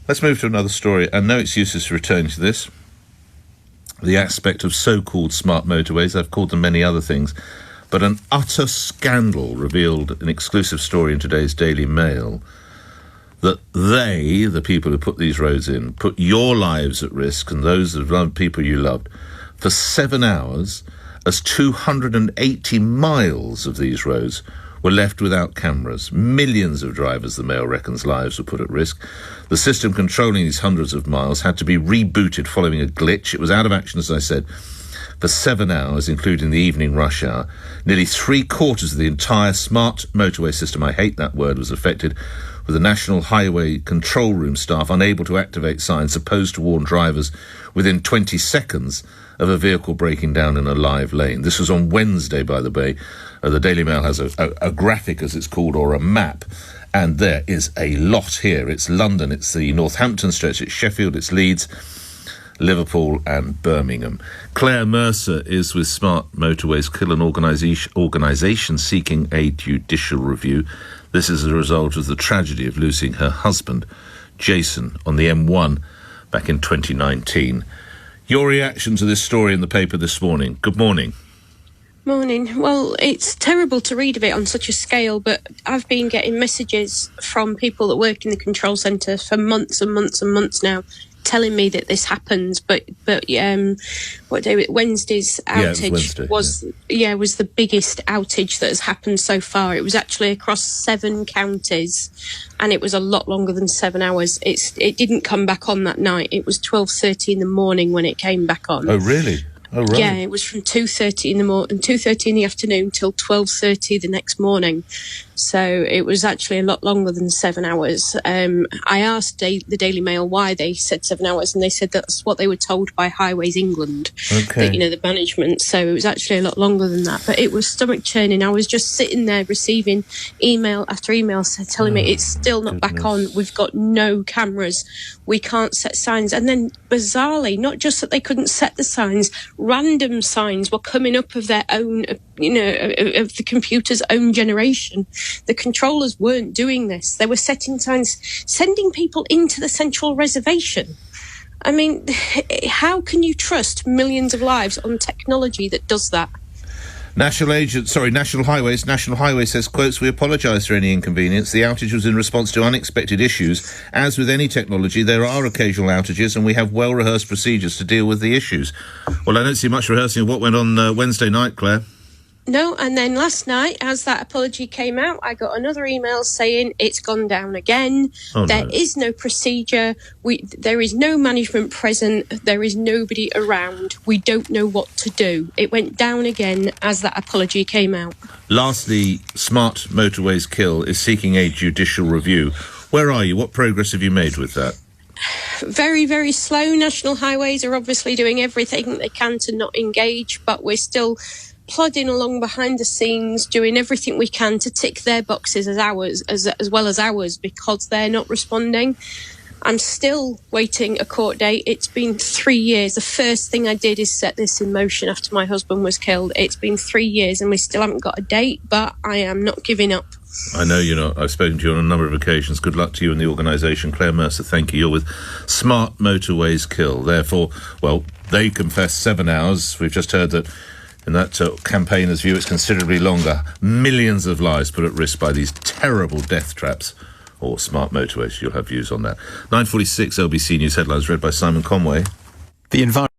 Let's move to another story, and no excuses for returning to this. The aspect of so-called smart motorways, I've called them many other things, but an utter scandal revealed an exclusive story in today's Daily Mail that they, the people who put these roads in, put your lives at risk and those of other people you loved for 7 hours, as 280 miles of these roads were left without cameras. Millions of drivers, the Mail reckons, lives were put at risk. The system controlling these hundreds of miles had to be rebooted following a glitch. It was out of action, as I said, for 7 hours, including the evening rush hour. Nearly 3/4 of the entire smart motorway system, I hate that word, was affected, with the National Highway Control Room staff unable to activate signs supposed to warn drivers within 20 seconds of a vehicle breaking down in a live lane. This was on Wednesday, by the way. The Daily Mail has a graphic, as it's called, or a map, and there is a lot here. It's London, it's the Northampton stretch, it's Sheffield, it's Leeds, Liverpool and Birmingham. Claire Mercer is with Smart Motorways Kill, an organisation seeking a judicial review. This is a result of the tragedy of losing her husband, Jason, on the M1 back in 2019. Your reaction to this story in the paper this morning. Good morning. Morning. Well, it's terrible to read of it on such a scale, but I've been getting messages from people that work in the control centre for months and months and months now, telling me that this happens. But what day? Wednesday's outage was the biggest outage that has happened so far. It was actually across 7 counties, and it was a lot longer than 7 hours. It didn't come back on that night. It was 12:30 in the morning when it came back on. Oh, really? Oh, right. Yeah, it was from 2:30 in the morning, 2:30 in the afternoon till 12:30 the next morning. So it was actually a lot longer than 7 hours. I asked the Daily Mail why they said 7 hours, and they said that's what they were told by Highways England, okay. the management. So it was actually a lot longer than that. But it was stomach churning. I was just sitting there receiving email after email telling me it's still not back on. We've got no cameras. We can't set signs. And then bizarrely, not just that they couldn't set the signs, random signs were coming up of their own, of the computer's own generation. The controllers weren't doing this. They were setting signs, sending people into the central reservation. I mean, how can you trust millions of lives on technology that does that? National Highways says, quotes, "We apologise for any inconvenience. The outage was in response to unexpected issues. As with any technology, there are occasional outages, and we have well-rehearsed procedures to deal with the issues." Well, I don't see much rehearsing of what went on Wednesday night, Claire. No, and then last night, as that apology came out, I got another email saying it's gone down again. There is no procedure. There is no management present. There is nobody around. We don't know what to do. It went down again as that apology came out. Lastly, Smart Motorways Kill is seeking a judicial review. Where are you? What progress have you made with that? Very, very slow. National Highways are obviously doing everything they can to not engage, but we're still plodding along behind the scenes, doing everything we can to tick their boxes as well as ours, because they're not responding. I'm still waiting a court date. It's been 3 years. The first thing I did is set this in motion after my husband was killed. It's been 3 years and we still haven't got a date, but I am not giving up. I know you're not. I've spoken to you on a number of occasions. Good luck to you and the organisation. Claire Mercer, thank you. You're with Smart Motorways Kill. Therefore, well, they confess 7 hours. We've just heard that in that campaigner's view, it's considerably longer. Millions of lives put at risk by these terrible death traps, or smart motorways. You'll have views on that. 9:46 LBC News headlines read by Simon Conway. The environment